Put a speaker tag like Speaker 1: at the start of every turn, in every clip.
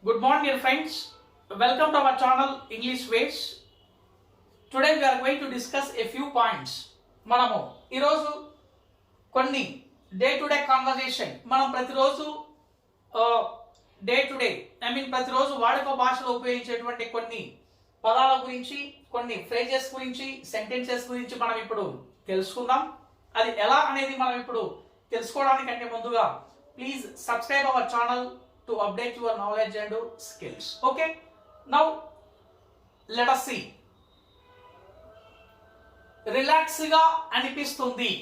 Speaker 1: Good morning, dear friends. Welcome to our channel English Ways. Today we are going to discuss a few points. మనము ఈరోజు కొన్ని day to day conversation మనం ప్రతిరోజు ప్రతిరోజు వాడుక భాషలో ఉపయోగించేటువంటి కొన్ని పదాల గురించి, కొన్ని ఫ్రేజెస్ గురించి, సెంటెన్సెస్ గురించి మనం ఇప్పుడు తెలుసుకుందాం. అది ఎలా అనేది మనం ఇప్పుడు తెలుసుకోవడానికంటే ముందుగా please subscribe our channel to update your knowledge and skills. Okay, now let us see. Relax గా అనిపిస్తుంది,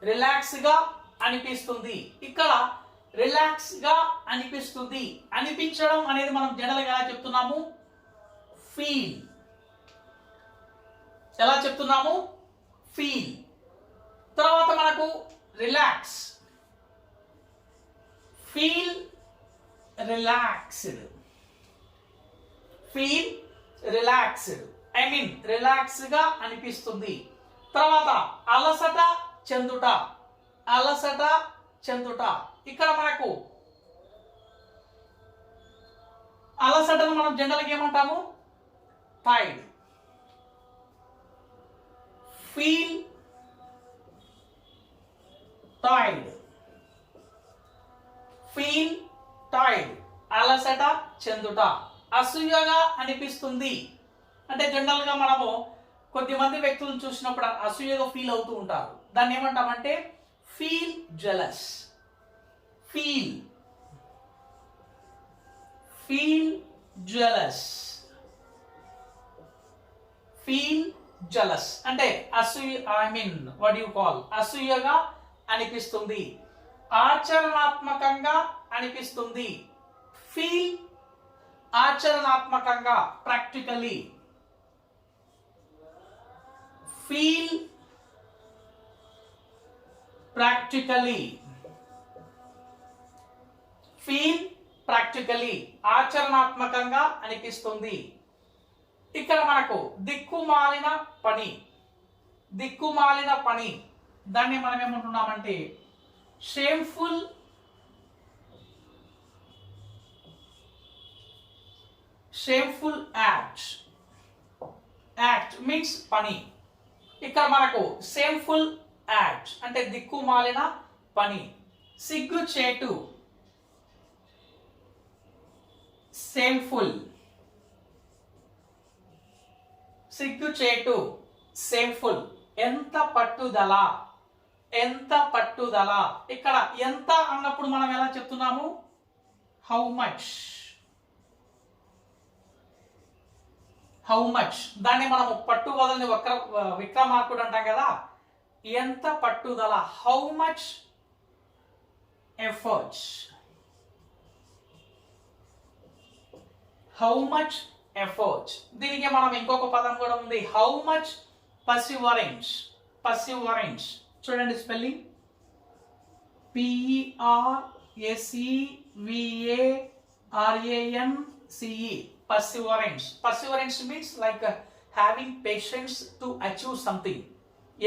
Speaker 1: రిలాక్స్ గా అనిపిస్తుంది. ఇక్కడ రిలాక్స్ గా అనిపిస్తుంది, అనిపించడం అనేది మనం జనరల్ గా ఎలా చెప్తున్నాము? ఫీల్. ఎలా చెప్తున్నాము? ఫీల్. తర్వాత మనకు relax, feel relaxed, feel relaxed, I mean relax గా అనిపిస్తుంది. తర్వాత అలసట చెందుట, అలసట చెందుట. ఇక్కడ మనకు అలసటను మనం జనరల్ గా ఏమంటాము? Tired. Feel tired, feel tired, అలసట చెందుట. అసూయగా అనిపిస్తుంది అంటే జనరల్ గా మనము కొద్దిమంది వ్యక్తులను చూసినప్పుడు అసూయగా ఫీల్ అవుతూ ఉంటారు. దాన్ని ఏమంటామంటే feel jealous. Feel feel jealous, feel jealous అంటే అసూయ, వాట్ యు కాల్, అసూయగా అనిపిస్తుంది, ఆచరణాత్మకంగా అనిపిస్తుంది. ఫీల్ ఆచరణాత్మకంగా, practically. Feel practically, feel practically, ఆచరణాత్మకంగా అనిపిస్తుంది. ఇక్కడ మనకు దిక్కుమాలిన పని, దిక్కుమాలిన పని, దాన్ని మనం ఏమంటున్నామంటే shameful, shameful act. Act means పని. ఇక్కడ మనకు షేమ్ఫుల్ యాక్ట్ అంటే దిక్కుమాలిన పని. సిగ్గుచేటు, షేమ్ఫుల్. సిగ్గుచేటు, షేమ్ఫుల్. ఎంత పట్టుదల, ఎంత పట్టుదల. ఇక్కడ ఎంత అన్నప్పుడు మనం ఎలా చెప్తున్నాము? How much, how much. దాన్ని మనము పట్టు వదలని విక్రమార్కుడు అంటాం కదా. ఎంత పట్టుదల, how much efforts, how much efforts. దీనికి మనం ఇంకొక పదం కూడా ఉంది, హౌ మచ్ పర్సివరెన్స్. పర్సివరెన్స్ చూడండి spelling, PERSEVARANCE, perseverance. Perseverance means like having patience to achieve something.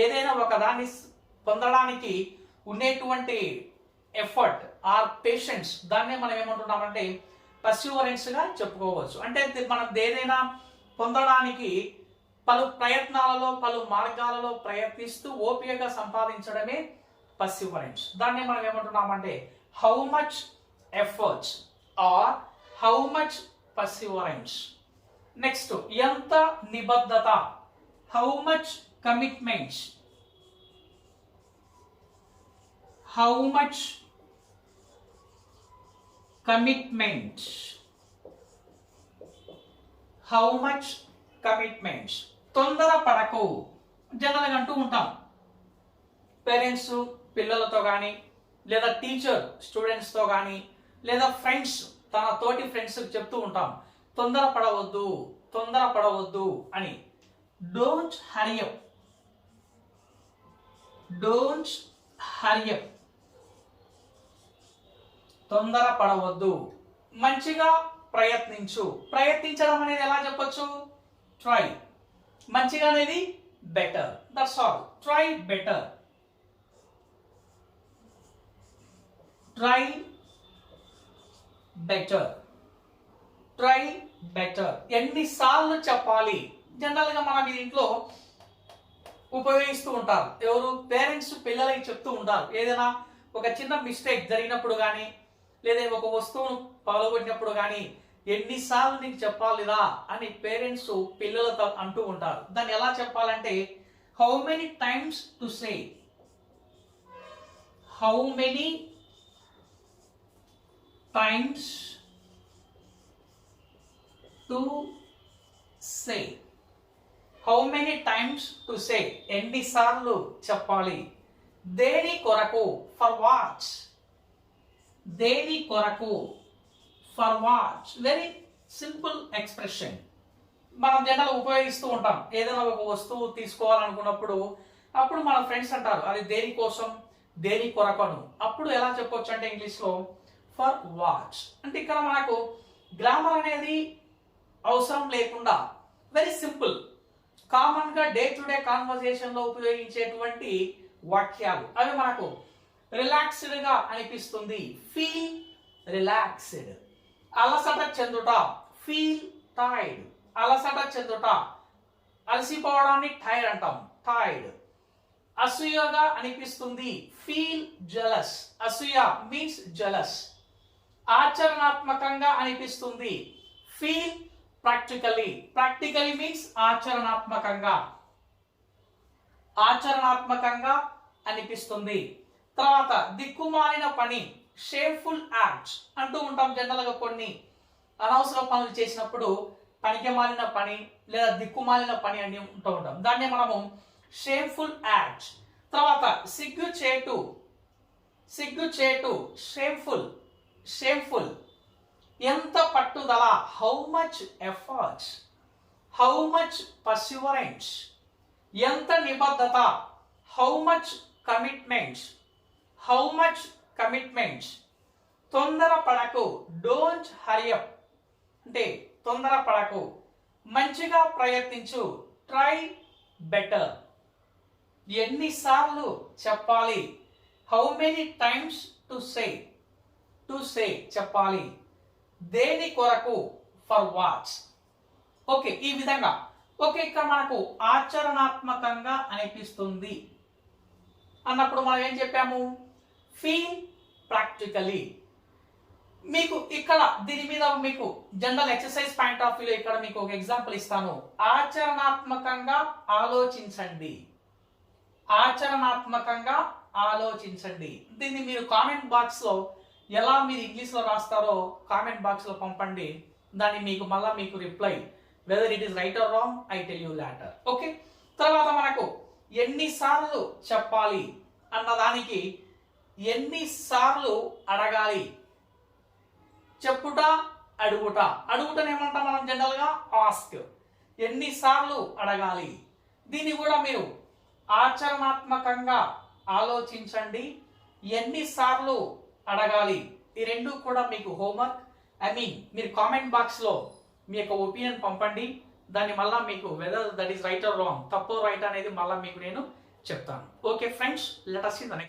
Speaker 1: ఏదైనా ఒక దాన్ని పొందడానికి ఉండేటువంటి ఎఫర్ట్ ఆర్ పేషెన్స్, దాన్నే మనం ఏమంటున్నామంటే పర్సివరెన్స్ గా చెప్పుకోవచ్చు. అంటే మనం ఏదైనా పొందడానికి పలు ప్రయత్నాలలో, పలు మార్గాలలో ప్రయత్నిస్తూ ఓపికగా సంపాదించడమే పర్సివరెన్స్. దాన్ని మనం ఏమంటున్నామంటే how much efforts or how much perseverance. Next ఎంత నిబద్ధత, how much commitments, how much commitments, how much commitments. తొందర పడకు జనరల్గా అంటూ ఉంటాం పేరెంట్స్ పిల్లలతో కానీ, లేదా టీచర్ స్టూడెంట్స్తో కానీ, లేదా ఫ్రెండ్స్ తన తోటి ఫ్రెండ్స్ చెప్తూ ఉంటాం తొందర పడవద్దు, తొందర పడవద్దు అని. Don't hurry up, don't hurry up, తొందర పడవద్దు. మంచిగా ప్రయత్నించు. ప్రయత్నించడం అనేది ఎలా చెప్పొచ్చు? ట్రై. మంచిగా అనేది better, that's all. Try better, try better. Try better. ఎన్నిసార్లు చెప్పాలి? జనరల్ గా మనం ఇంట్లో ఉపయోగిస్తూ ఉంటారు. ఎవరు? పేరెంట్స్ పిల్లలకి చెప్తూ ఉంటారు. ఏదైనా ఒక చిన్న మిస్టేక్ జరిగినప్పుడు కానీ, లేదా ఒక వస్తువును పగలగొట్టినప్పుడు కానీ, ఎన్నిసార్లు నీకు చెప్పాలిరా అని పేరెంట్స్ పిల్లలతో అంటూ ఉంటారు. దాన్ని ఎలా చెప్పాలంటే how many times to say, how many times to say, how many times to సే, ఎన్నిసార్లు చెప్పాలి. దేని కొరకు, ఫర్ వాచ్, దేని కొరకు, for watch. Very simple expression. మనం జనరల్ ఉపయోగిస్తూ ఉంటాం. ఏదైనా ఒక వస్తువు తీసుకోవాలనుకున్నప్పుడు అప్పుడు మన ఫ్రెండ్స్ అంటారు అది దేనికోసం, దేని కొరకను. అప్పుడు ఎలా చెప్పొచ్చు అంటే ఇంగ్లీష్లో ఫర్ వాచ్. అంటే ఇక్కడ మనకు గ్రామర్ అనేది అవసరం లేకుండా వెరీ సింపుల్, కామన్ గా డే టు డే కాన్వర్సేషన్ లో ఉపయోగించేటువంటి వాక్యాలు. అవి మనకు రిలాక్స్డ్ గా అనిపిస్తుంది, ఫీల్ రిలాక్స్డ్. అలసట చెందుట, ఫీల్ టైర్డ్. అలసట చెందుట, అలసిపోవడాన్ని టైర్డ్ అంటాం, టైర్డ్. అసూయగా అనిపిస్తుంది, ఫీల్ జెలస్. అసూయ మీన్స్ జెలస్. ఆచరణాత్మకంగా అనిపిస్తుంది, ఫీల్ ప్రాక్టికలీ. ప్రాక్టికలీ మీన్స్ ఆచరణాత్మకంగా, ఆచరణాత్మకంగా అనిపిస్తుంది. తర్వాత దిక్కుమాలిన పని, షేమ్ఫుల్ యాక్ట్ అంటూ ఉంటాం. జనరల్ గా కొన్ని అనవసర పనులు చేసినప్పుడు పనికి మాలిన పని లేదా దిక్కుమాలిన పని అని ఉంటూ ఉంటాం. దాన్ని మనము షేమ్ఫుల్ యాక్ట్. తర్వాత సిగ్గుచేటు, సిగ్గుచేటు, షేమ్ఫుల్, షేమ్ఫుల్. ఎంత పట్టుదల, how much efforts, how much perseverance. ఎంత నిబద్ధత, how much commitments, how much commitments. తొందరపడకు, డోంట్ హరీ అప్. అంటే తొందరపడకు, మంచిగా ప్రయత్నించు, ట్రై బెటర్. ఎన్నిసార్లు చెప్పాలి, how many times to say, to say చెప్పాలి. దేని కొరకు, ఫర్ వాచ్. ఓకే, ఈ విధంగా. ఓకే, ఇక్కడ మనకు ఆచరణాత్మకంగా అనిపిస్తుంది అన్నప్పుడు మనం ఏం చెప్పాము, ఫీల్ ప్రాక్టికలీ. మీకు ఇక్కడ దీని మీద మీకు జనరల్ ఎక్సర్సైజ్ పాయింట్ ఆఫ్ వ్యూలో ఇక్కడ మీకు ఒక ఎగ్జాంపుల్ ఇస్తాను. ఆచరణాత్మకంగా ఆలోచించండి, ఆచరణాత్మకంగా ఆలోచించండి. దీన్ని మీరు కామెంట్ బాక్స్ లో ఎలా మీరు ఇంగ్లీష్ లో రాస్తారో కామెంట్ బాక్స్ లో పంపండి. దాన్ని మీకు మళ్ళా మీకు reply whether it is right or wrong I tell you later. Okay, తర్వాత మనకు ఎన్నిసార్లు చెప్పాలి అన్నదానికి ఎన్నిసార్లు అడగాలి. చెప్పుట, అడుగుట. అడుగుటని ఏమంటాం మనం జనరల్ గా ఆస్క్. ఎన్నిసార్లు అడగాలి. దీన్ని కూడా మీరు ఆచరణాత్మకంగా ఆలోచించండి, ఎన్నిసార్లు అడగాలి. ఈ రెండు కూడా మీకు హోంవర్క్. మీరు కామెంట్ బాక్స్ లో మీ యొక్క ఒపీనియన్ పంపండి. దాన్ని మళ్ళా మీకు whether that is right or wrong, తప్పో రైట్ అనేది మళ్ళీ మీకు నేను చెప్తాను. Okay friends, let us see the next